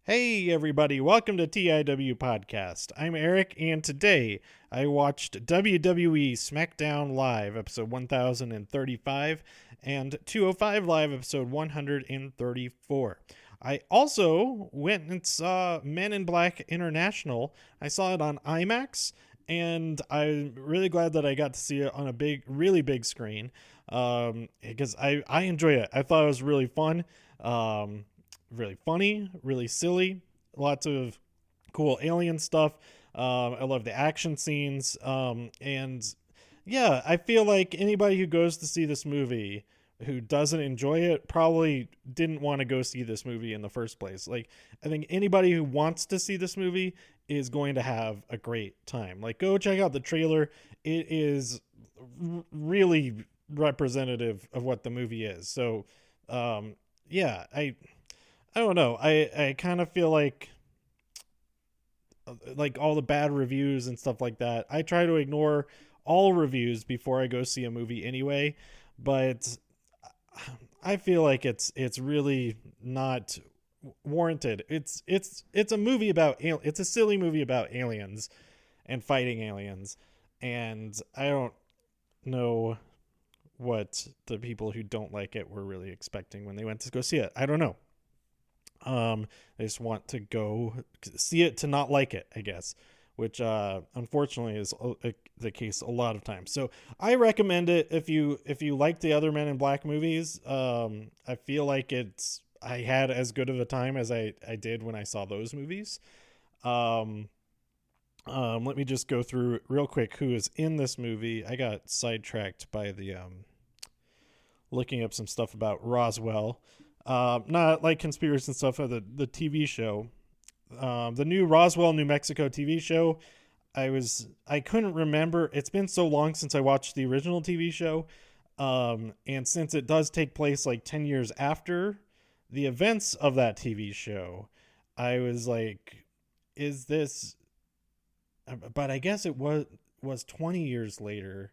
Hey everybody, welcome to TIW Podcast. I'm Eric, and today I watched WWE SmackDown Live, episode 1035, and 205 Live, episode 134. I also went and saw Men in Black International. I saw it on IMAX, and I'm really glad that I got to see it on a really big screen, because I enjoy it. I thought it was really fun. Really funny, really silly, lots of cool alien stuff. I love the action scenes. And yeah, I feel like anybody who goes to see this movie who doesn't enjoy it probably didn't want to go see this movie in the first place. Like, I think anybody who wants to see this movie is going to have a great time. Like, go check out the trailer. It is really representative of what the movie is. So, yeah, I don't know. I kind of feel like all the bad reviews and stuff like that. I try to ignore all reviews before I go see a movie anyway, but I feel like it's really not warranted. It's a movie about it's a silly movie about aliens and fighting aliens, and I don't know what the people who don't like it were really expecting when they went to go see it. I don't know. They just want to go see it to not like it, I guess, which unfortunately is the case a lot of times. So I recommend it if you like the other Men in Black movies. I feel like I had as good of a time as I did when I saw those movies. Let me just go through real quick who is in this movie. I got sidetracked by the looking up some stuff about Roswell. Not like conspiracy and stuff of the TV show. The new Roswell, New Mexico TV show. I couldn't remember. It's been so long since I watched the original TV show. And since it does take place like 10 years after the events of that TV show, I was like, is this, but I guess it was 20 years later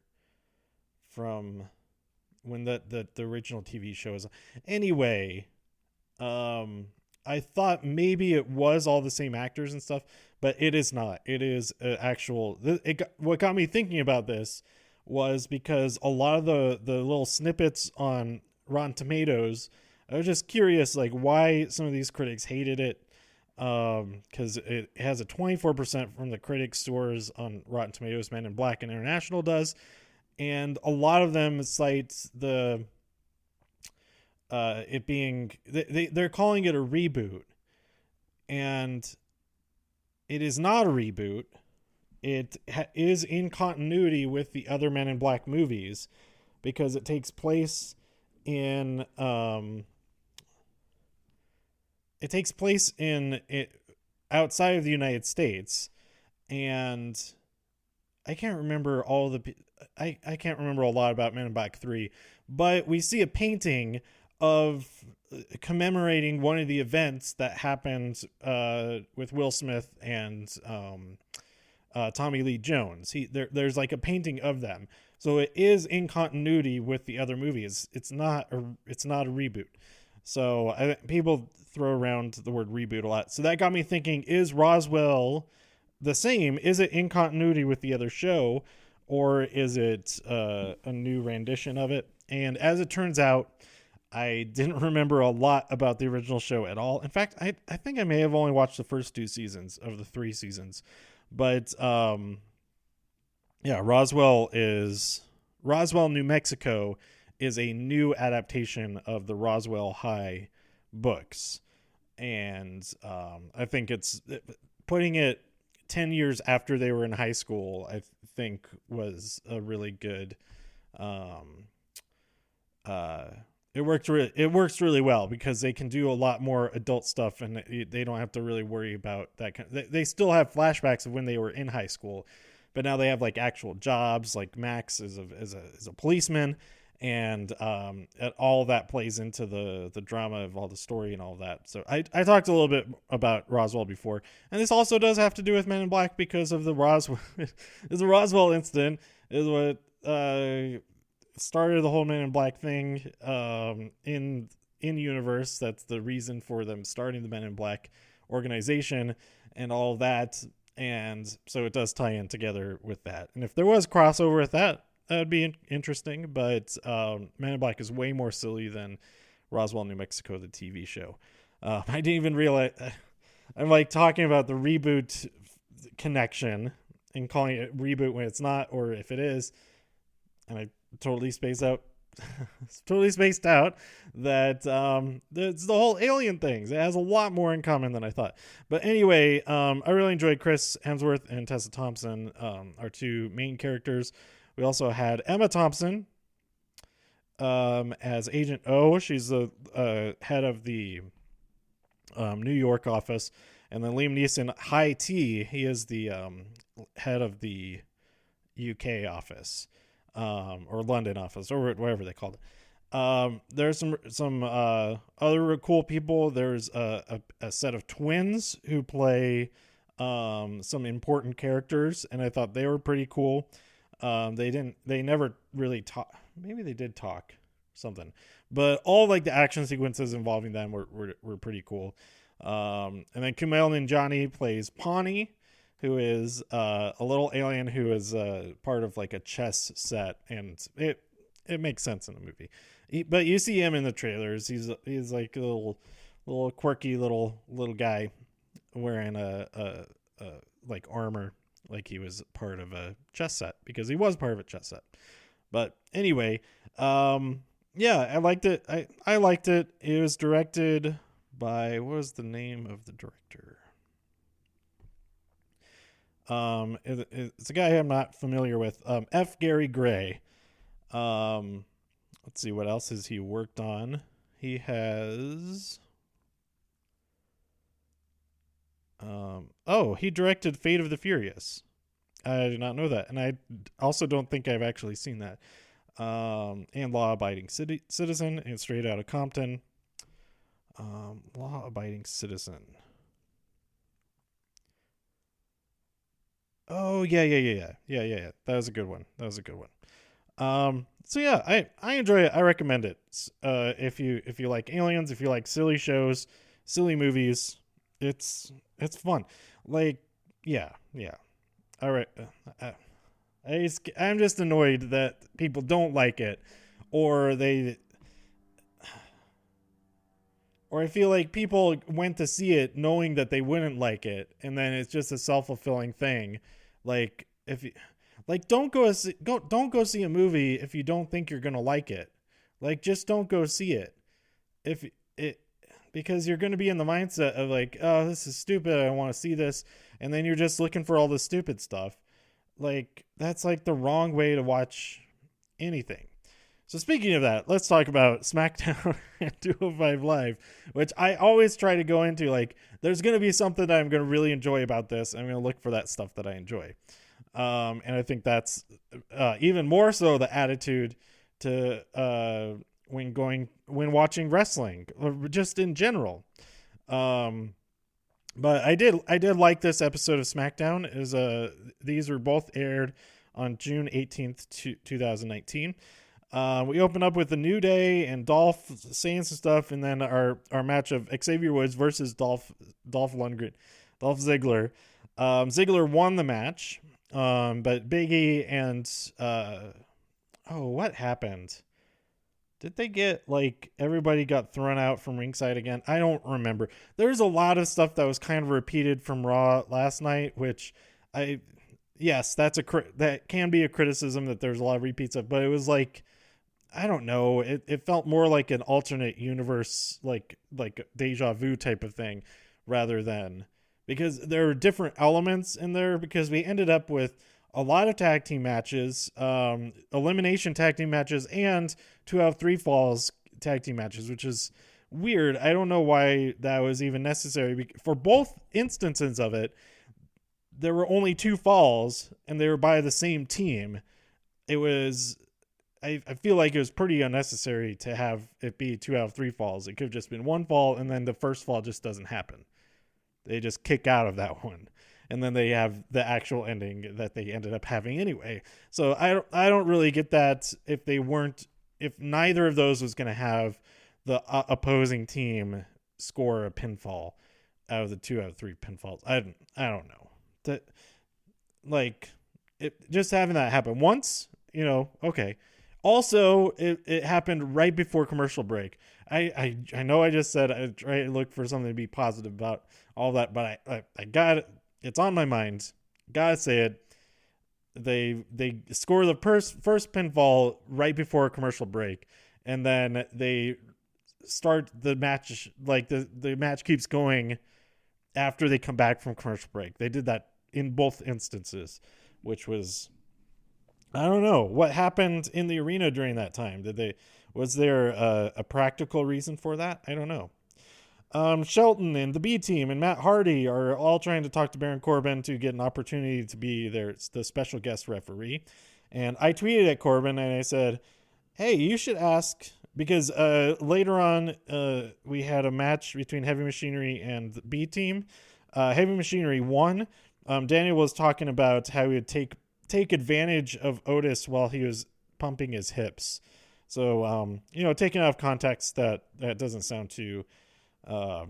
from when the original TV show is. Anyway, I thought maybe it was all the same actors and stuff, but it is not. It is actual. What got me thinking about this was because a lot of the little snippets on Rotten Tomatoes, I was just curious, like why some of these critics hated it. Because it has a 24% from the critics scores on Rotten Tomatoes. Men in Black International does. And a lot of them cite the it being they're calling it a reboot, and it is not a reboot. It is in continuity with the other Men in Black movies because it takes place in outside of the United States, and I can't remember I can't remember a lot about Men in Black 3, but we see a painting of commemorating one of the events that happened with Will Smith and Tommy Lee Jones. There's like a painting of them, so it is in continuity with the other movies. It's not a reboot. So people throw around the word reboot a lot. So that got me thinking: is Roswell the same? Is it in continuity with the other show, or is it a new rendition of it? And as it turns out, I didn't remember a lot about the original show at all. In fact, I think I may have only watched the first 2 seasons of the 3 seasons. But yeah, Roswell, New Mexico is a new adaptation of the Roswell High books. And I think it's putting it 10 years after they were in high school, I think was a really good it works really well because they can do a lot more adult stuff, and they don't have to really worry about that they still have flashbacks of when they were in high school, but now they have like actual jobs. Like Max is a policeman, and all that plays into the drama of all the story and all of that. So I talked a little bit about Roswell before, and this also does have to do with Men in Black because of the Roswell the Roswell incident is what started the whole Men in Black thing in universe. That's the reason for them starting the Men in Black organization and all of that. And so it does tie in together with that. And if there was crossover with that, that'd be interesting. But Men in Black is way more silly than Roswell, New Mexico, the TV show. I didn't even realize. I'm like talking about the reboot connection and calling it reboot when it's not, or if it is, and I totally spaced out that it's the whole alien things. It has a lot more in common than I thought. But anyway, I really enjoyed Chris Hemsworth and Tessa Thompson, our two main characters. We also had Emma Thompson as Agent O. She's the head of the New York office. And then Liam Neeson, High T, he is the head of the UK office, or London office, or whatever they called it. There's some other cool people. There's a set of twins who play some important characters, and I thought they were pretty cool. They never really talk. Maybe they did talk something, but all like the action sequences involving them were pretty cool. And then Kumail Nanjiani plays Pawnee, who is a little alien who is part of like a chess set, and it makes sense in the movie. But you see him in the trailers. He's like a little quirky little guy wearing a like armor, like he was part of a chess set, because he was part of a chess set. But anyway, yeah, I liked it. I liked it. It was directed by, what was the name of the director? It's a guy I'm not familiar with. F. Gary Gray. Let's see, what else has he worked on? He has he directed Fate of the Furious. I did not know that, and I also don't think I've actually seen that. And Law Abiding Citizen and Straight Outta Compton. Law Abiding Citizen. Oh, yeah. That was a good one. So yeah, I enjoy it. I recommend it. If you like aliens, if you like silly shows, silly movies, it's fun. Like, yeah. All right. I'm just annoyed that people don't like it, or I feel like people went to see it knowing that they wouldn't like it, and then it's just a self-fulfilling thing. Like, don't go see a movie if you don't think you're gonna like it. Like, just don't go see it because you're gonna be in the mindset of like, oh, this is stupid, I want to see this, and then you're just looking for all the stupid stuff. Like, that's like the wrong way to watch anything. So speaking of that, let's talk about SmackDown and 205 Live, which I always try to go into like, there's going to be something that I'm going to really enjoy about this. I'm going to look for that stuff that I enjoy. And I think that's even more so the attitude to when watching wrestling, or just in general. But I did like this episode of SmackDown. These were both aired on June 18th, 2019. We open up with the New Day and Dolph saying some stuff, and then our match of Xavier Woods versus Dolph Ziggler. Ziggler won the match, but Big E and what happened? Did they get, like, everybody got thrown out from ringside again? I don't remember. There's a lot of stuff that was kind of repeated from Raw last night, which that can be a criticism, that there's a lot of repeats of, but it was like, I don't know. It felt more like an alternate universe, like deja vu type of thing, rather than, because there are different elements in there, because we ended up with a lot of tag team matches, elimination tag team matches, and 2 out of 3 falls tag team matches, which is weird. I don't know why that was even necessary. For both instances of it, there were only 2 falls, and they were by the same team. It was, I feel like it was pretty unnecessary to have it be 2 out of 3 falls. It could have just been 1 fall, and then the first fall just doesn't happen. They just kick out of that one, and then they have the actual ending that they ended up having anyway. So I don't really get that if neither of those was going to have the opposing team score a pinfall. out of the 2 out of 3 pinfalls. I don't know. That, like, it just having that happen once, okay. Also, it happened right before commercial break. I know I just said I try to look for something to be positive about all that, but I got it. It's on my mind. Gotta say it. They score the first pinfall right before a commercial break, and then they start the match, like the match keeps going after they come back from commercial break. They did that in both instances, which was, I don't know what happened in the arena during that time. Was there a practical reason for that? I don't know. Shelton and the B team and Matt Hardy are all trying to talk to Baron Corbin to get an opportunity to be the special guest referee. And I tweeted at Corbin and I said, hey, you should ask, because later on we had a match between Heavy Machinery and the B team. Heavy Machinery won. Daniel was talking about how he would take advantage of Otis while he was pumping his hips. So, taken out of context, that doesn't sound too that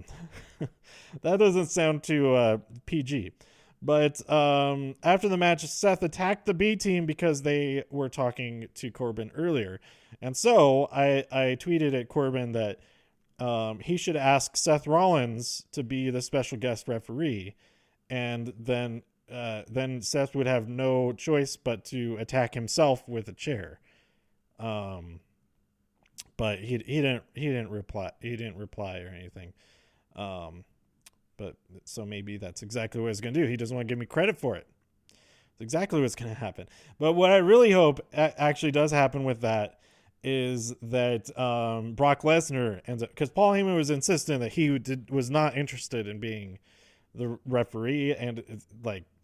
doesn't sound too PG. But after the match, Seth attacked the B team because they were talking to Corbin earlier. And so I tweeted at Corbin that he should ask Seth Rollins to be the special guest referee. And then Seth would have no choice but to attack himself with a chair. But he didn't reply or anything. But so maybe that's exactly what he's going to do. He doesn't want to give me credit for it. It's exactly what's going to happen. But what I really hope actually does happen with that is that Brock Lesnar ends up, because Paul Heyman was insistent that he was not interested in being the referee, and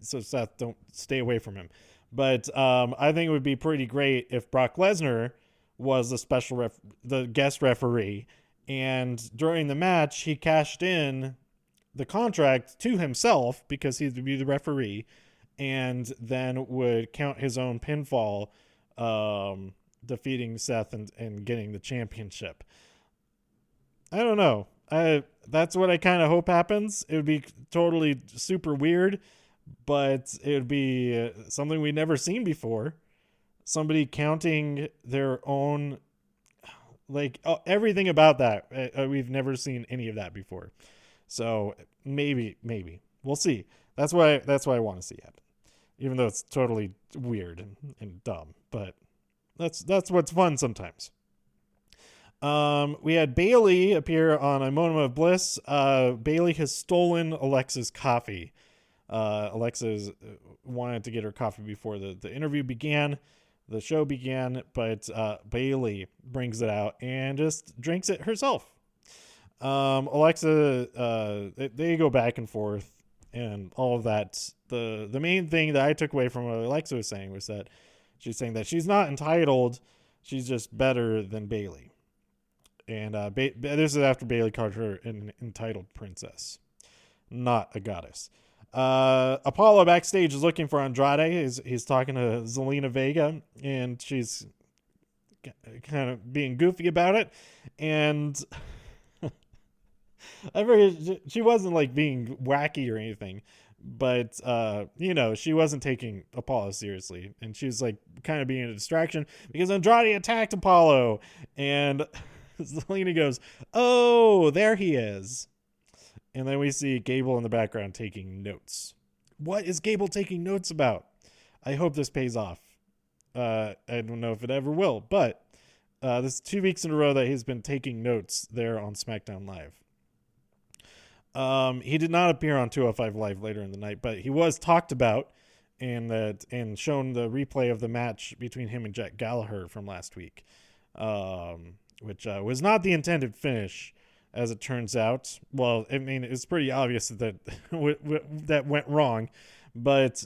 so Seth, don't stay away from him. But I think it would be pretty great if Brock Lesnar was the guest referee, and during the match he cashed in the contract to himself because he'd be the referee, and then would count his own pinfall, defeating Seth and getting the championship. I don't know. That's what I kind of hope happens. It would be totally super weird, but it would be something we'd never seen before. Somebody counting their own, everything about that. We've never seen any of that before. So maybe we'll see. That's why I want to see happen, even though it's totally weird and dumb. But that's what's fun sometimes. We had Bayley appear on a Moment of Bliss. Bayley has stolen Alexa's coffee. Alexa wanted to get her coffee before the interview began. The show began, but Bayley brings it out and just drinks it herself. Alexa, they go back and forth and all of that. The main thing that I took away from what Alexa was saying was that she's saying that she's not entitled. She's just better than Bayley. And this is after Bayley called her an entitled princess, not a goddess. Apollo backstage is looking for Andrade. He's talking to Zelina Vega, and she's kind of being goofy about it. And she wasn't being wacky or anything, but she wasn't taking Apollo seriously, and she was kind of being a distraction because Andrade attacked Apollo, and Zelina goes, "Oh, there he is." And then we see Gable in the background taking notes. What is Gable taking notes about? I hope this pays off. I don't know if it ever will, but this is 2 weeks in a row that he's been taking notes there on SmackDown Live. He did not appear on 205 Live later in the night, but he was talked about and shown the replay of the match between him and Jack Gallagher from last week, which was not the intended finish. As it turns out, well, I mean, it's pretty obvious that that went wrong, but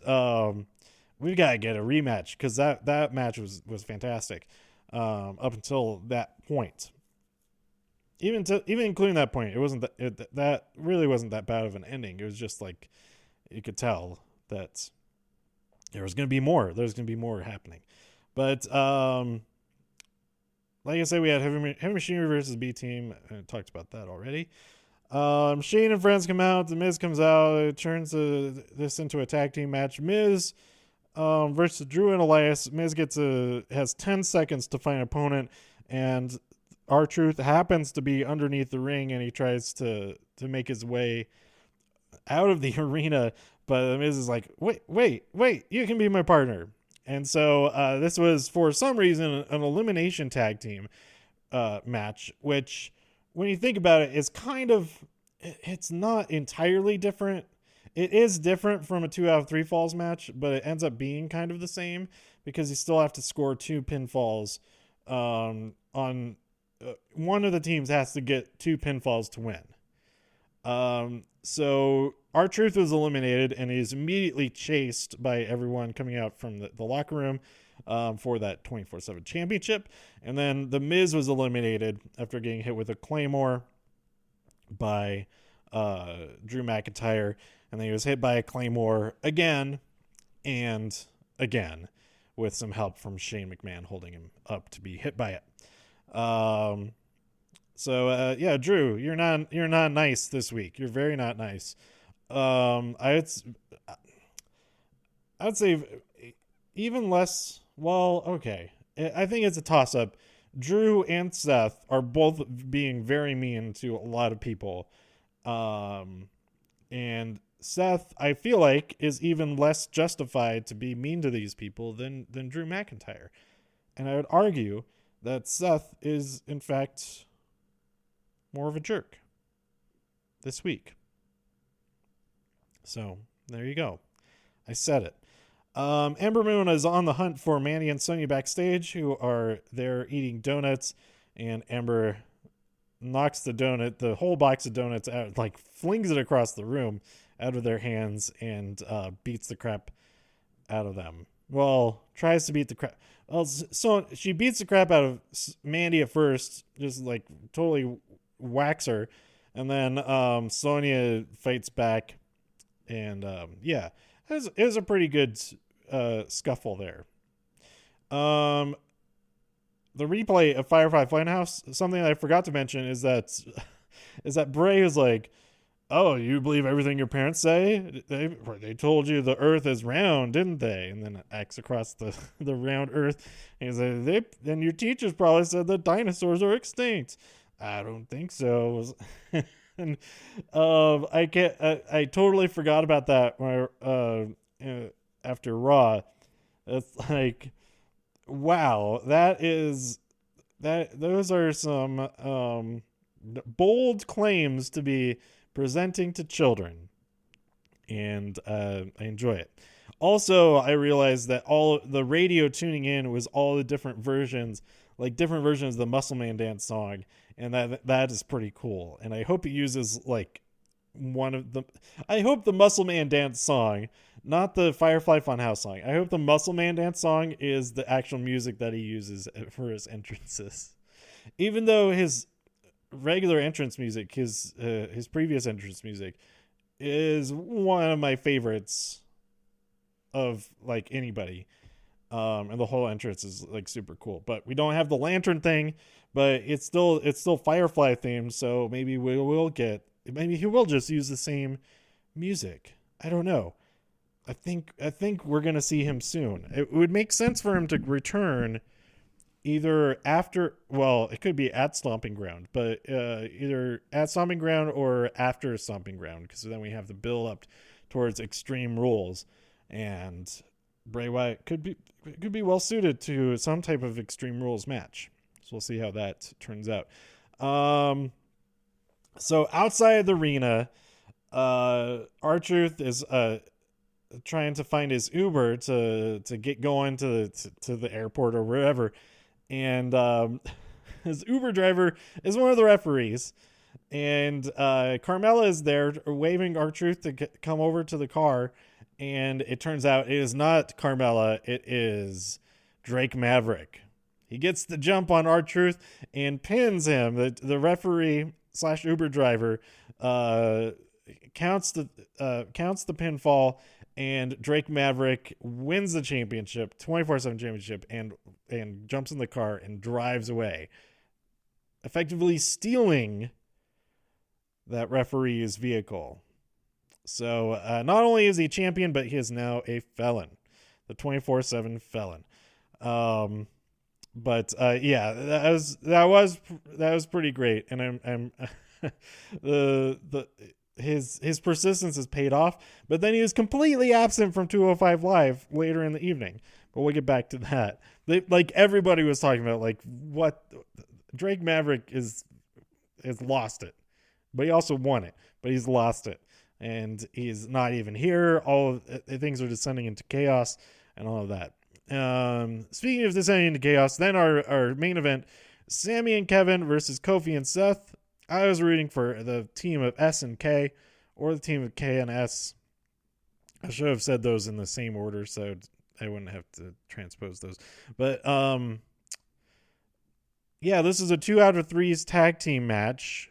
we've got to get a rematch because that match was fantastic up until that point. Even including that point, it wasn't that really wasn't that bad of an ending. It was just you could tell that there was going to be more. There's going to be more happening, but like I said, we had Heavy Machinery versus B Team. I talked about that already. Shane and friends come out. The Miz comes out. It turns this into a tag team match. Miz versus Drew and Elias. Miz has 10 seconds to find an opponent, and R-Truth happens to be underneath the ring, and he tries to make his way out of the arena. But the Miz is like, wait, you can be my partner. And so this was, for some reason, an elimination tag team match, which, when you think about it, is it's not entirely different. It is different from a 2 out of 3 falls match, but it ends up being kind of the same because you still have to score 2 pinfalls. On one of the teams has to get 2 pinfalls to win. So R-Truth was eliminated, and he's immediately chased by everyone coming out from the locker room for that 24/7 championship. And then the Miz was eliminated after getting hit with a Claymore by Drew McIntyre, and then he was hit by a Claymore again and again, with some help from Shane McMahon holding him up to be hit by it. Yeah, Drew, you're not nice this week. You're very not nice. I'd say even less. Well, okay. I think it's a toss up. Drew and Seth are both being very mean to a lot of people. And Seth, I feel like, is even less justified to be mean to these people than Drew McIntyre. And I would argue that Seth is, in fact, more of a jerk this week. So, there you go. I said it. Ember Moon is on the hunt for Mandy and Sonya backstage, who are there eating donuts, and Ember knocks the whole box of donuts out, like flings it across the room out of their hands, and beats the crap out of them. Well, tries to beat the crap. Well, so she beats the crap out of Mandy at first, just like totally whacks her, and then Sonya fights back, and it was a pretty good scuffle there. The replay of Firefly Funhouse, something I forgot to mention is that Bray is like, oh, you believe everything your parents say? They told you the earth is round, didn't they? And then acts across the round earth. And he's like, and your teachers probably said that dinosaurs are extinct. I don't think so. And I totally forgot about that when after Raw. It's like, wow, those are some bold claims to be presenting to children, and I enjoy it. Also, I realized that all the radio tuning in was all the different versions of the Muscle Man Dance song, and that is pretty cool. And I hope it uses like I hope the Muscle Man Dance song, not the Firefly Funhouse song. I hope the Muscle Man Dance song is the actual music that he uses for his entrances. Even though his regular entrance music, his previous entrance music, is one of my favorites of like anybody. And the whole entrance is like super cool. But we don't have the lantern thing, but it's still Firefly themed, so maybe he will just use the same music. I don't know. I think we're gonna see him soon. It would make sense for him to return either after, well, it could be at Stomping Ground, but either at Stomping Ground or after Stomping Ground, because then we have the build up towards Extreme Rules, and Bray Wyatt could be well suited to some type of Extreme Rules match. So we'll see how that turns out. So outside the arena, R-Truth is trying to find his Uber to get going to the airport or wherever, and his Uber driver is one of the referees, and Carmella is there waving R-Truth to come over to the car, and it turns out it is not Carmella, it is Drake Maverick. He gets the jump on R-Truth and pins him. The referee / Uber driver counts the pinfall, and Drake Maverick wins the championship, 24/7 championship, and jumps in the car and drives away, effectively stealing that referee's vehicle. So not only is he champion, but he is now a felon, the 24/7 felon. But yeah, that was pretty great, and I'm the his persistence has paid off. But then he was completely absent from 205 Live later in the evening. But we'll get back to that. Like everybody was talking about, like what Drake Maverick has lost it, but he also won it. But he's lost it, and he's not even here. All of things are descending into chaos and all of that. Speaking of descending into chaos, then our main event, Sami and Kevin versus Kofi and Seth. I was rooting for the team of S and K, or the team of K and S. I should have said those in the same order, so I wouldn't have to transpose those. But yeah, this is a 2 out of 3's tag team match.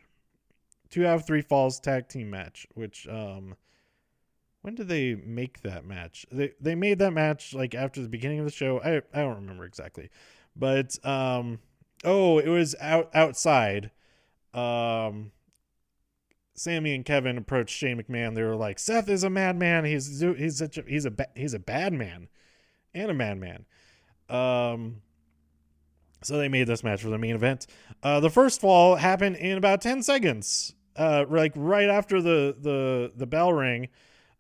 2 out of 3 falls tag team match, which when did they make that match? They made that match like after the beginning of the show. I don't remember exactly. But it was outside. Sami and Kevin approached Shane McMahon. They were like, "Seth is a madman. He's a bad man and a madman." So they made this match for the main event. The first fall happened in about 10 seconds. Like right after the bell ring,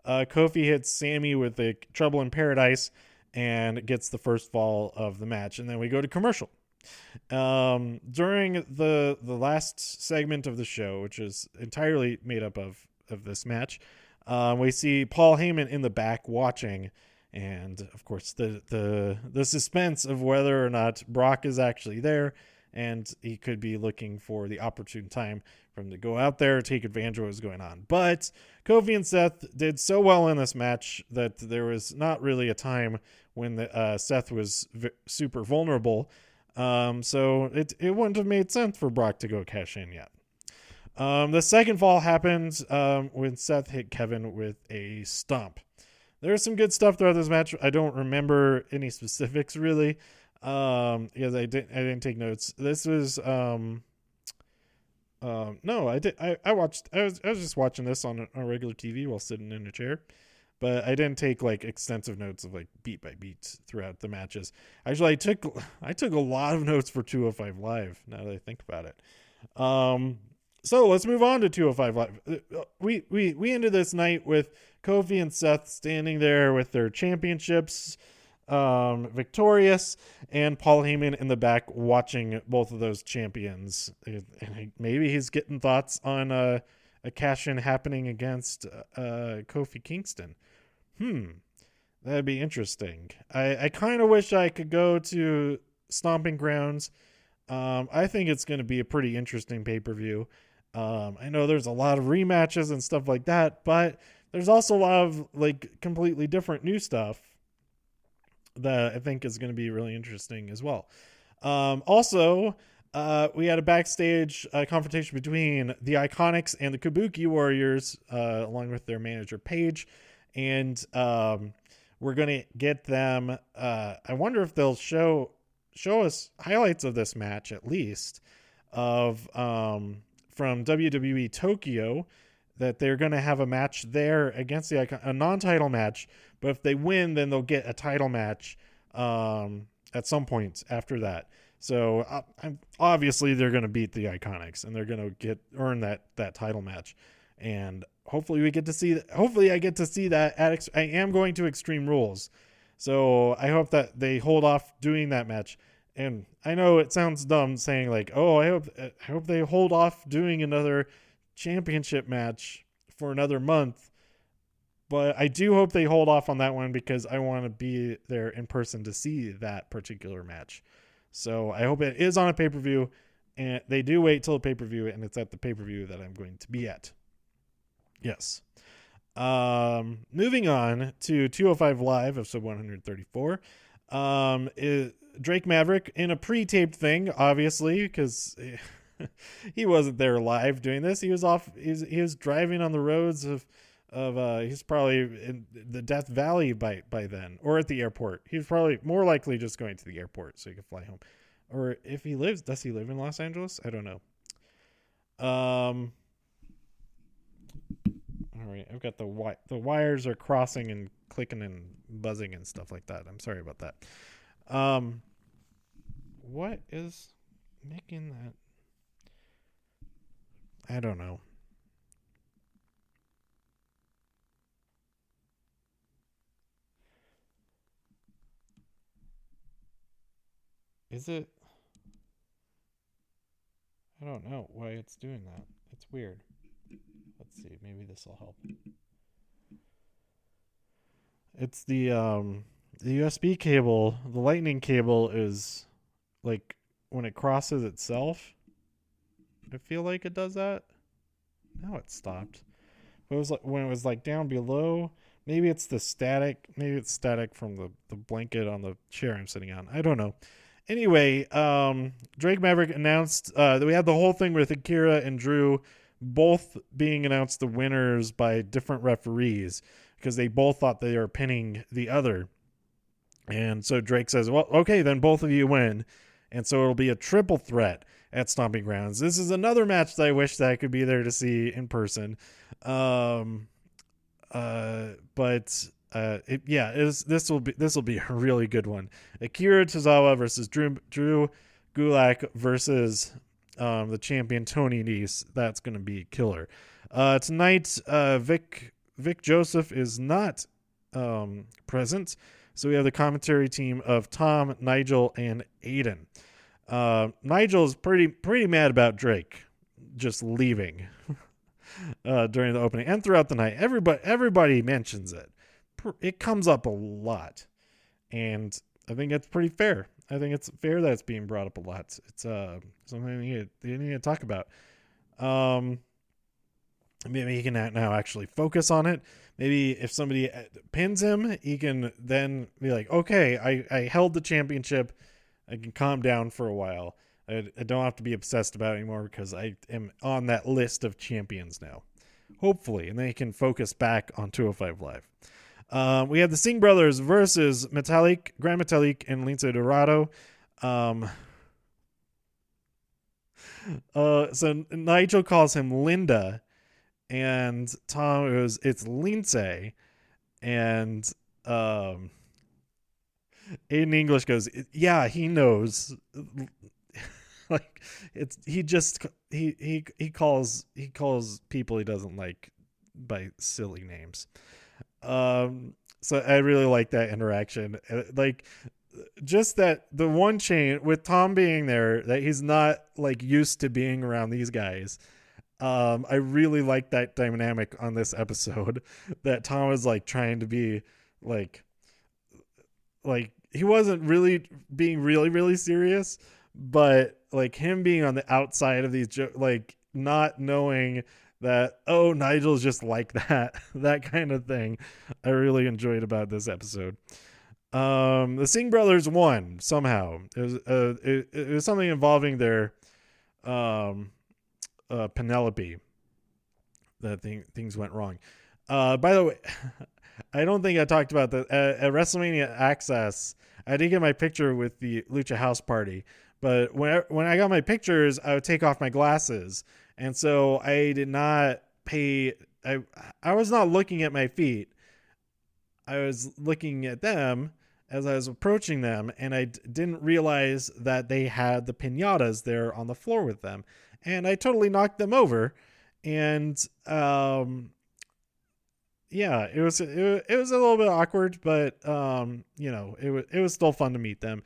Kofi hits Sami with the Trouble in Paradise and gets the first fall of the match. And then we go to commercial. During the last segment of the show, which is entirely made up of this match, we see Paul Heyman in the back watching, and of course the suspense of whether or not Brock is actually there, and he could be looking for the opportune time for him to go out there, take advantage of what was going on. But Kofi and Seth did so well in this match that there was not really a time when Seth was super vulnerable. So it wouldn't have made sense for Brock to go cash in yet. The second fall happened when Seth hit Kevin with a stomp. There was some good stuff throughout this match. I don't remember any specifics really, because I didn't take notes. This was no, I did. I watched. I was just watching this on regular TV while sitting in a chair. But I didn't take like extensive notes of like beat by beat throughout the matches. Actually, I took a lot of notes for 205 Live. Now that I think about it, so let's move on to 205 Live. We ended this night with Kofi and Seth standing there with their championships, victorious, and Paul Heyman in the back watching both of those champions. And maybe he's getting thoughts on a cash-in happening against Kofi Kingston. That'd be interesting. I kind of wish I could go to Stomping Grounds. I think it's going to be a pretty interesting pay-per-view. I know there's a lot of rematches and stuff like that, but there's also a lot of like completely different new stuff that I think is going to be really interesting as well. Also, we had a backstage confrontation between the Iconics and the Kabuki Warriors, along with their manager Paige, and we're gonna get them. I wonder if they'll show us highlights of this match at least of from WWE Tokyo, that they're gonna have a match there against the a non-title match, but if they win, then they'll get a title match at some point after that. So obviously they're going to beat the Iconics and they're going to earn that title match. And hopefully we get to see hopefully I get to see that I am going to Extreme Rules. So I hope that they hold off doing that match. And I know it sounds dumb saying like, "Oh, I hope they hold off doing another championship match for another month." But I do hope they hold off on that one because I want to be there in person to see that particular match. So I hope it is on a pay-per-view, and they do wait till the pay-per-view, and it's at the pay-per-view that I'm going to be at. Yes. Moving on to 205 Live, episode 134. Drake Maverick in a pre-taped thing, obviously, because he wasn't there live doing this. He was off. He was driving on the roads of he's probably in the Death Valley by then, or at the airport. He's probably more likely just going to the airport so he can fly home. Or if he lives, does he live in Los Angeles? I don't know. All right, I've got the wires are crossing and clicking and buzzing and stuff like that. I'm sorry about that. What is making that? I don't know. Is it? I don't know why it's doing that. It's weird. Let's see. Maybe this will help. It's the USB cable. The lightning cable is like when it crosses itself. I feel like it does that. Now it stopped. But it was like when it was like down below. Maybe it's the static. Maybe it's static from the blanket on the chair I'm sitting on. I don't know. Anyway, Drake Maverick announced that we had the whole thing with Akira and Drew both being announced the winners by different referees because they both thought they were pinning the other. And so Drake says, well, okay, then both of you win. And so it'll be a triple threat at Stomping Grounds. This is another match that I wish that I could be there to see in person. This will be a really good one. Akira Tozawa versus Drew Gulak versus the champion Tony Nese. That's going to be killer. Tonight, Vic Joseph is not present, so we have the commentary team of Tom, Nigel, and Aiden. Nigel is pretty mad about Drake just leaving during the opening and throughout the night. Everybody mentions it. It comes up a lot, and I think it's pretty fair. I think it's fair that it's being brought up a lot. It's something they need to talk about. Maybe he can now actually focus on it. Maybe if somebody pins him, he can then be like, okay, I held the championship. I can calm down for a while. I don't have to be obsessed about it anymore because I am on that list of champions now. Hopefully, and then he can focus back on 205 Live. We have the Singh brothers versus Grand Metalik, and Lince Dorado. So Nigel calls him Linda, and Tom it's Lince, and Aiden English goes, yeah, he knows. Like he calls people he doesn't like by silly names. So I really like that interaction. Like just that the one chain with Tom being there, that he's not like used to being around these guys. I really like that dynamic on this episode that Tom was like trying to be like he wasn't really being really serious, but like him being on the outside of these like not knowing that, oh, Nigel's just like that kind of thing. I really enjoyed about this episode. The Singh brothers won somehow. It was something involving their Penelope that things went wrong. By the way, I don't think I talked about that at WrestleMania Access. I did get my picture with the Lucha House Party, but when I got my pictures, I would take off my glasses. And so I did not pay. I was not looking at my feet. I was looking at them as I was approaching them, and I didn't realize that they had the piñatas there on the floor with them, and I totally knocked them over. And yeah, it was a little bit awkward, but it was still fun to meet them.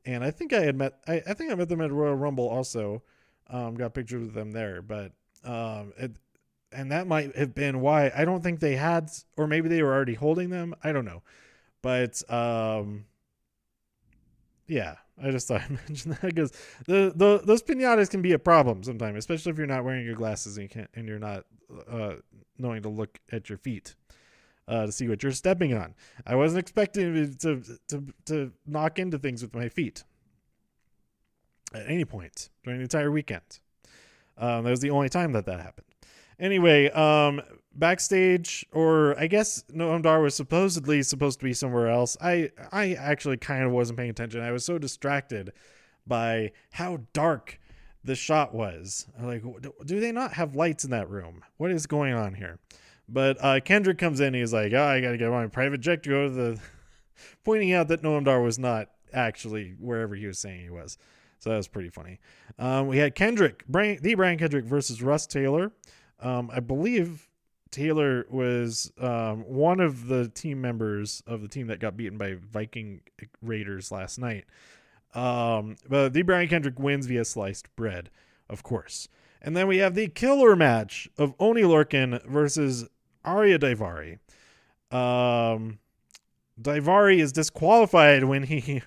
And I think I met them at Royal Rumble also. Got pictures with them there, but and that might have been why. I don't think they had, or maybe they were already holding them. I don't know, but yeah, I just thought I'd mention that because those piñatas can be a problem sometimes, especially if you're not wearing your glasses and you're not knowing to look at your feet to see what you're stepping on. I wasn't expecting to knock into things with my feet at any point during the entire weekend. That was the only time that happened. Anyway, backstage, or I guess Noam Dar was supposed to be somewhere else. I actually kind of wasn't paying attention. I was so distracted by how dark the shot was. I'm like, do they not have lights in that room? What is going on here? But Kendrick comes in and he's like, oh, I got to get my private jet to go to the... pointing out that Noam Dar was not actually wherever he was saying he was. So that was pretty funny. We had the Brian Kendrick versus Russ Taylor. I believe Taylor was one of the team members of the team that got beaten by Viking Raiders last night. But the Brian Kendrick wins via sliced bread, of course. And then we have the killer match of Oni Lorcan versus Arya Daivari. Daivari is disqualified when he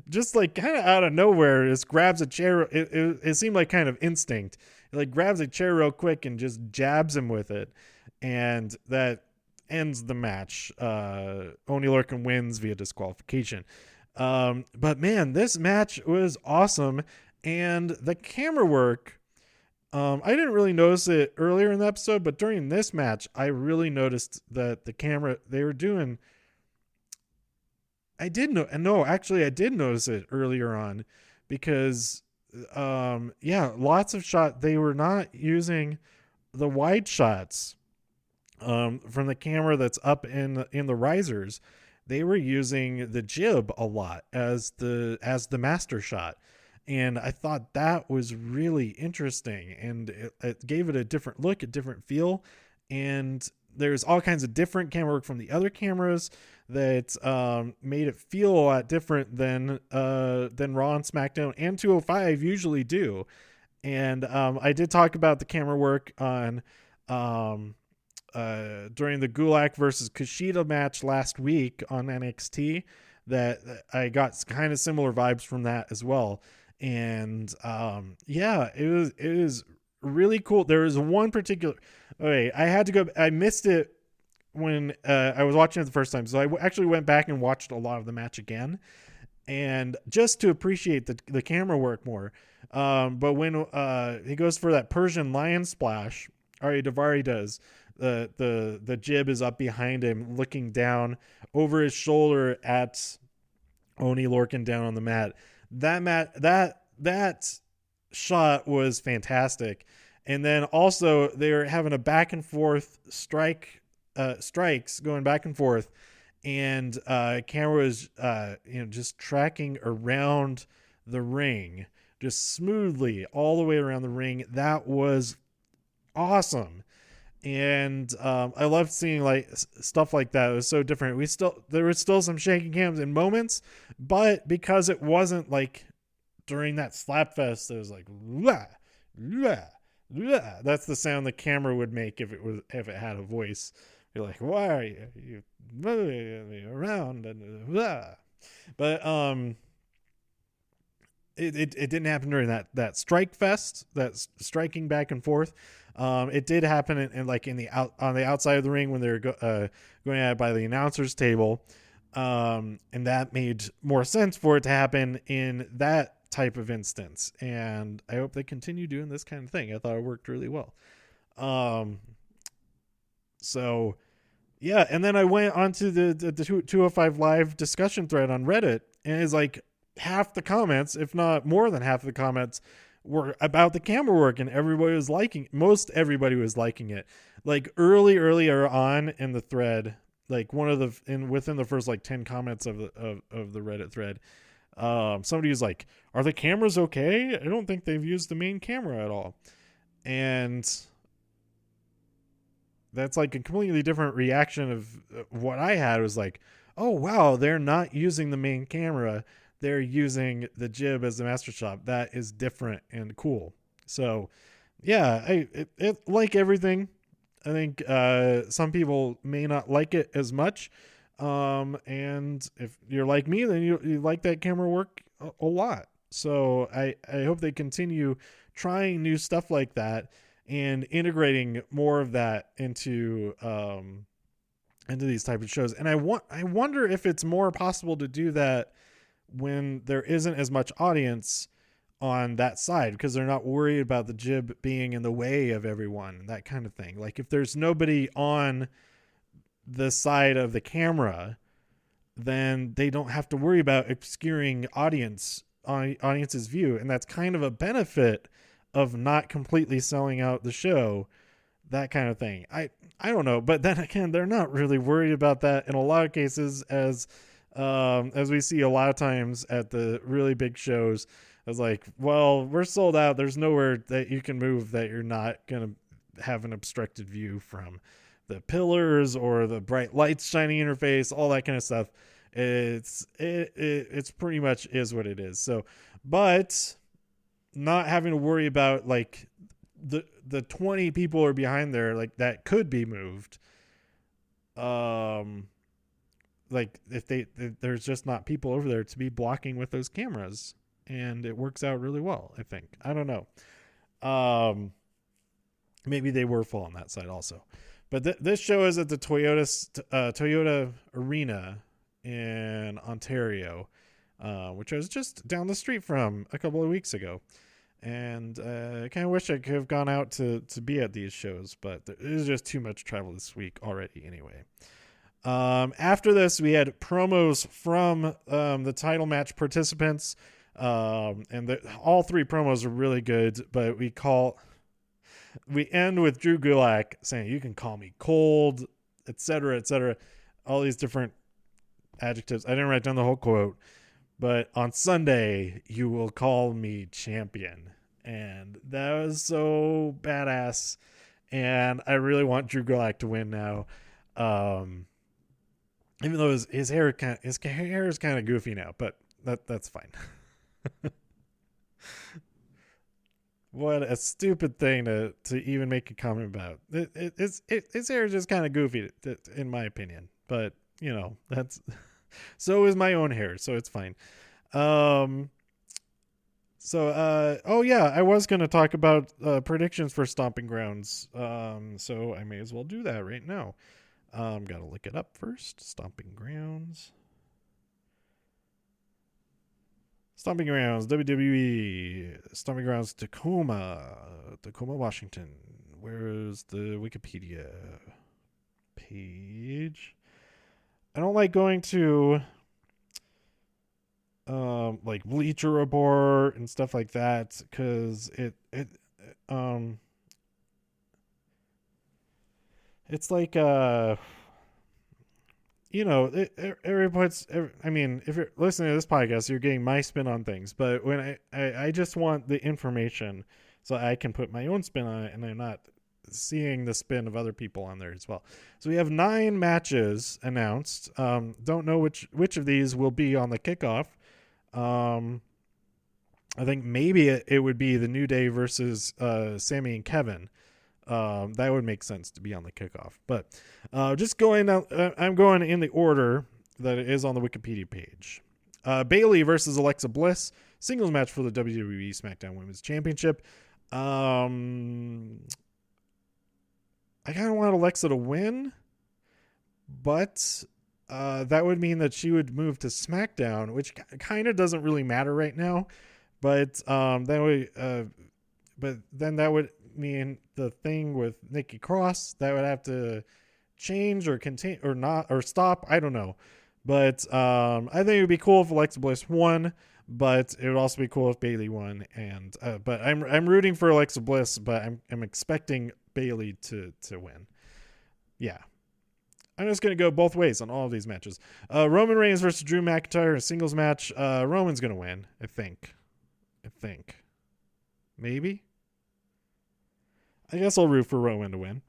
just like kind of out of nowhere just grabs a chair. It seemed like kind of instinct. He like grabs a chair real quick and just jabs him with it. And that ends the match. Oni Lorcan wins via disqualification. But man, this match was awesome. And the camera work, I didn't really notice it earlier in the episode, but during this match, I really noticed that the camera they were doing. I did notice it earlier on because, lots of shot. They were not using the wide shots, from the camera that's up in the risers. They were using the jib a lot as the master shot. And I thought that was really interesting, and it gave it a different look, a different feel. And there's all kinds of different camera work from the other cameras that made it feel a lot different than Raw and SmackDown and 205 usually do. And I did talk about the camera work on during the Gulak versus Kushida match last week on NXT, that I got kind of similar vibes from that as well. And it was really cool. There was one particular, I missed it when I was watching it the first time, so I actually went back and watched a lot of the match again, and just to appreciate the camera work more. But when he goes for that Persian lion splash, Arya Daivari does, the jib is up behind him, looking down over his shoulder at Oni Lorcan down on the mat. That shot was fantastic. And then also they're having a back and forth strikes going back and forth, and camera was just tracking around the ring, just smoothly all the way around the ring. That was awesome. And I loved seeing like stuff like that. It was so different. There was still some shaking cams in moments, but because it wasn't like during that slap fest, it was like wah, wah, wah. That's the sound the camera would make if it had a voice. You're like, why are you moving me around? And blah. But it didn't happen during that strike fest, that striking back and forth. It did happen in on the outside of the ring when they were going at it by the announcers table, and that made more sense for it to happen in that type of instance. And I hope they continue doing this kind of thing. I thought it worked really well. So yeah, and then I went onto the 205 live discussion thread on Reddit, and it's like half the comments, if not more than half of the comments, were about the camera work, and most everybody was liking it. Like earlier on in the thread, like within the first like 10 comments of the Reddit thread, somebody was like, "Are the cameras okay? I don't think they've used the main camera at all." And that's like a completely different reaction of what I had. It was like, oh wow, they're not using the main camera. They're using the jib as the master shot. That is different and cool. So yeah, it like everything, I think some people may not like it as much. And if you're like me, then you like that camera work a lot. So I hope they continue trying new stuff like that and integrating more of that into these type of shows. And I wonder if it's more possible to do that when there isn't as much audience on that side, because they're not worried about the jib being in the way of everyone, that kind of thing. Like if there's nobody on the side of the camera, then they don't have to worry about obscuring audience's view. And that's kind of a benefit of not completely selling out the show, that kind of thing. I don't know, but then again, they're not really worried about that in a lot of cases, as we see a lot of times at the really big shows. It's like, well, we're sold out. There's nowhere that you can move that you're not gonna have an obstructed view from the pillars or the bright lights shining in your face, all that kind of stuff. It's pretty much is what it is. So, but not having to worry about like the 20 people are behind there, like that could be moved. Like if there's just not people over there to be blocking with those cameras, and it works out really well. I think. I don't know. Maybe they were full on that side also, but this show is at the Toyota Arena in Ontario, which I was just down the street from a couple of weeks ago. And I kind of wish I could have gone out to be at these shows, but there's just too much travel this week already anyway. After this, we had promos from the title match participants, and all three promos are really good, but we end with Drew Gulak saying, "You can call me cold," etc., etc., all these different adjectives. I didn't write down the whole quote. But on Sunday, you will call me champion. And that was so badass. And I really want Drew Gulak to win now. Even though his hair is kind of goofy now, but that's fine. What a stupid thing to even make a comment about. His hair is just kind of goofy, in my opinion. But, that's... So is my own hair, so it's fine. Oh yeah, I was going to talk about predictions for Stomping Grounds. So I may as well do that right now. Got to look it up first. Stomping Grounds, WWE, Stomping Grounds, Tacoma, Washington. Where's the Wikipedia page? I don't like going to like Bleacher Report and stuff like that, because it's like I mean, if you're listening to this podcast, you're getting my spin on things, but when I just want the information so I can put my own spin on it, and I'm not seeing the spin of other people on there as well. So we have 9 matches announced. Don't know which of these will be on the kickoff. I think maybe it would be the New Day versus Sammy and Kevin. That would make sense to be on the kickoff. But just going out, I'm going in the order that it is on the Wikipedia page. Bayley versus Alexa Bliss, singles match for the WWE SmackDown Women's Championship. I kind of want Alexa to win, but that would mean that she would move to SmackDown, which kind of doesn't really matter right now. But then that would mean the thing with Nikki Cross, that would have to change or continue or not or stop. I don't know, but I think it would be cool if Alexa Bliss won. But it would also be cool if Bayley won, and but I'm rooting for Alexa Bliss, but I'm expecting Bayley to win. Yeah, I'm just gonna go both ways on all of these matches. Roman Reigns versus Drew McIntyre, a singles match. Roman's gonna win, I think. Maybe. I guess I'll root for Roman to win,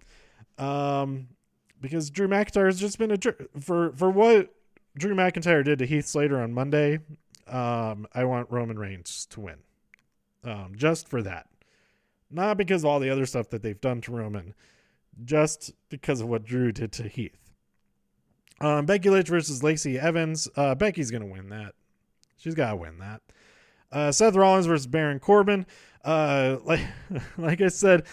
because Drew McIntyre has just been a jerk for what Drew McIntyre did to Heath Slater on Monday. I want Roman Reigns to win. Just for that. Not because of all the other stuff that they've done to Roman. Just because of what Drew did to Heath. Becky Lynch versus Lacey Evans. Becky's going to win that. She's got to win that. Seth Rollins versus Baron Corbin. Like I said,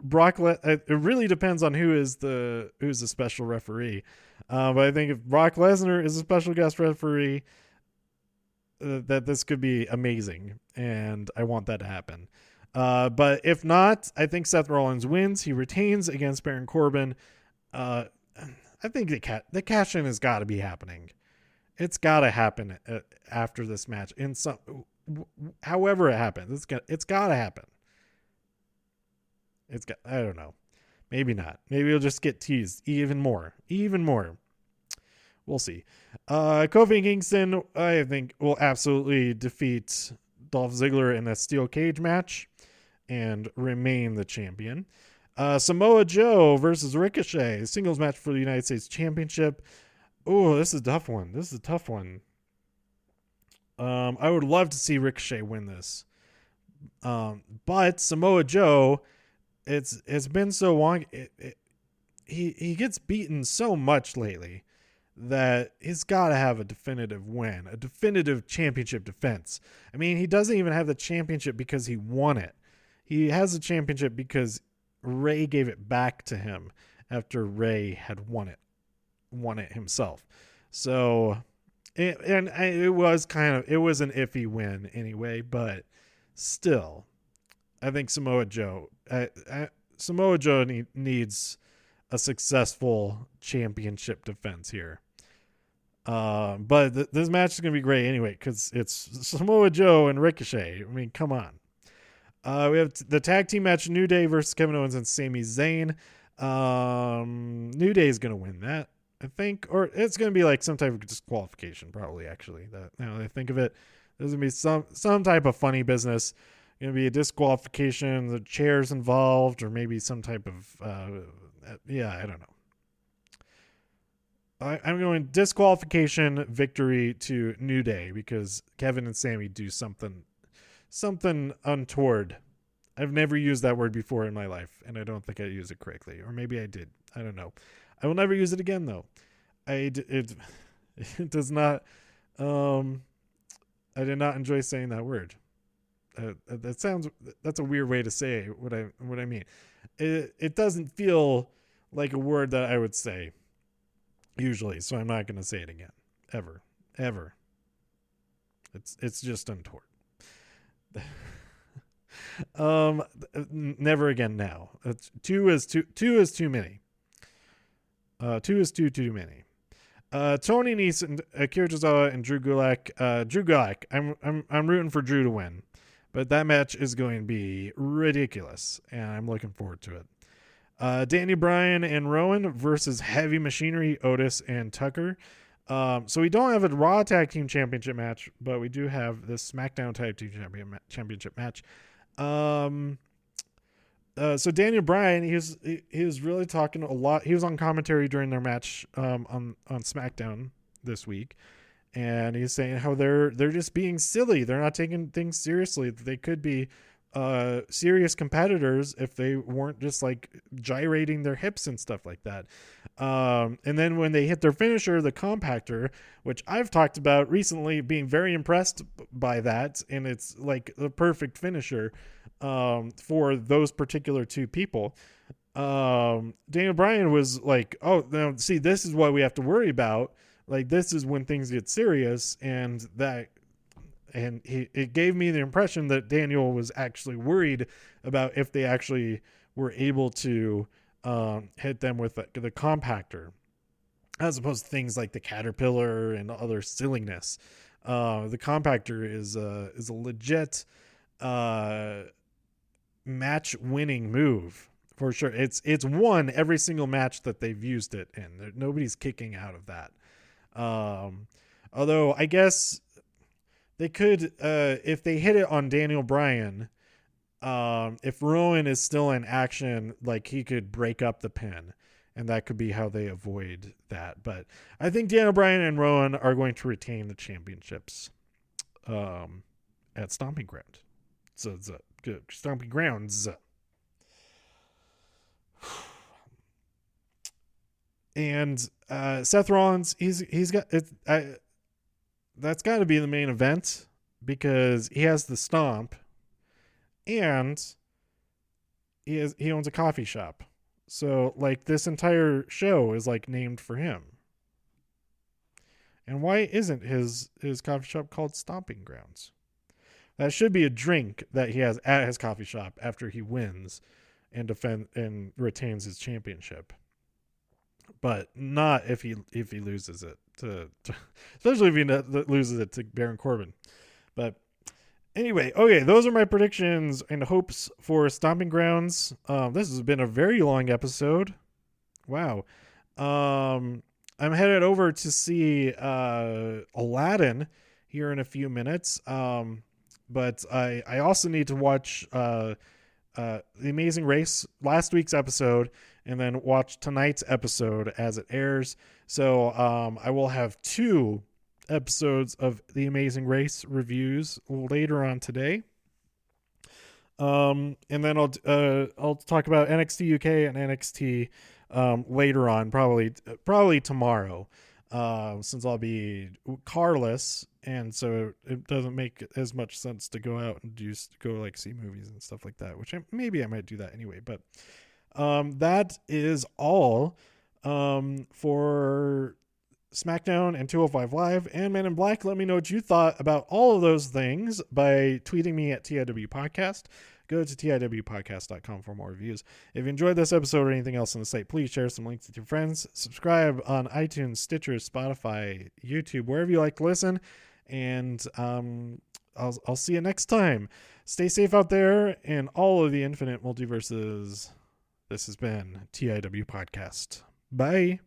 Brock. It really depends on who's the special referee. But I think if Brock Lesnar is a special guest referee, that this could be amazing, and I want that to happen. But if not, I think Seth Rollins wins. He retains against Baron Corbin. I think the cash-in has got to be happening. It's got to happen after this match. However it happens, it's got to happen. It's got, I don't know. Maybe not. Maybe he'll just get teased even more. Even more. We'll see. Kofi and Kingston, I think, will absolutely defeat Dolph Ziggler in a steel cage match and remain the champion. Samoa Joe versus Ricochet, singles match for the United States Championship. Oh, this is a tough one. This is a tough one. I would love to see Ricochet win this. But Samoa Joe, it's been so long. He gets beaten so much lately that he's got to have a definitive win, a definitive championship defense. I mean, he doesn't even have the championship because he won it. He has the championship because Ray gave it back to him after Ray had won it himself. So, it was an iffy win anyway, but still, I think Samoa Joe needs a successful championship defense here. But this match is going to be great anyway because it's Samoa Joe and Ricochet. I mean, come on. We have the tag team match, New Day versus Kevin Owens and Sami Zayn. New Day is going to win that, I think, or it's going to be like some type of disqualification, probably. Actually, that now that I think of it, there's going to be some type of funny business. Going to be a disqualification, the chairs involved, or maybe some type of I don't know. I'm going disqualification victory to New Day because Kevin and Sami do something untoward. I've never used that word before in my life, and I don't think I used it correctly. Or maybe I did. I don't know. I will never use it again, though. It does not... I did not enjoy saying that word. That's a weird way to say what I mean. It doesn't feel like a word that I would say usually, so I'm not going to say it again. Ever. It's just untoward. Never again now. Two is too many. Two is too many. Tony Nese and Akira Tozawa and Drew Gulak. Drew Gulak. I'm rooting for Drew to win, but that match is going to be ridiculous, and I'm looking forward to it. Danny Bryan and Rowan versus Heavy Machinery, Otis and Tucker. So we don't have a Raw Tag Team Championship match, but we do have the SmackDown Tag Team Championship match. So Daniel Bryan, he was really talking a lot. He was on commentary during their match on SmackDown this week, and he's saying how they're just being silly. They're not taking things seriously. They could be serious competitors if they weren't just like gyrating their hips and stuff like that. And then when they hit their finisher, the compactor, which I've talked about recently, being very impressed by that, and it's like the perfect finisher for those particular two people. Daniel Bryan was like, oh, now see, this is what we have to worry about. Like, this is when things get serious, and it gave me the impression that Daniel was actually worried about if they actually were able to hit them with the compactor, as opposed to things like the Caterpillar and other silliness. The compactor is a legit match-winning move for sure. It's won every single match that they've used it in. Nobody's kicking out of that. Although I guess they could, if they hit it on Daniel Bryan, if Rowan is still in action, like he could break up the pin, and that could be how they avoid that. But I think Daniel Bryan and Rowan are going to retain the championships at Stomping Ground. So it's good. Stomping Grounds. And Seth Rollins, he's got it. That's got to be the main event because he has the stomp, and he owns a coffee shop. So like this entire show is like named for him. And why isn't his coffee shop called Stomping Grounds? That should be a drink that he has at his coffee shop after he wins and retains his championship. But not if he loses it to especially if he loses it to Baron Corbin. But Anyway, okay, those are my predictions and hopes for Stomping Grounds. This has been a very long episode. Wow. I'm headed over to see Aladdin here in a few minutes. But I also need to watch The Amazing Race, last week's episode, and then watch tonight's episode as it airs. So I will have 2 episodes of The Amazing Race reviews later on today. And then I'll talk about NXT UK and NXT later on, probably tomorrow, since I'll be carless, and so it doesn't make as much sense to go out and go like see movies and stuff like that. Which maybe I might do that anyway. But that is all for SmackDown and 205 Live and Men in Black. Let me know what you thought about all of those things by tweeting me at TIW Podcast. Go to TIWpodcast.com for more reviews. If you enjoyed this episode or anything else on the site, please share some links with your friends. Subscribe on iTunes, Stitcher, Spotify, YouTube, wherever you like to listen. And I'll see you next time. Stay safe out there in all of the infinite multiverses. This has been TIW Podcast. Bye.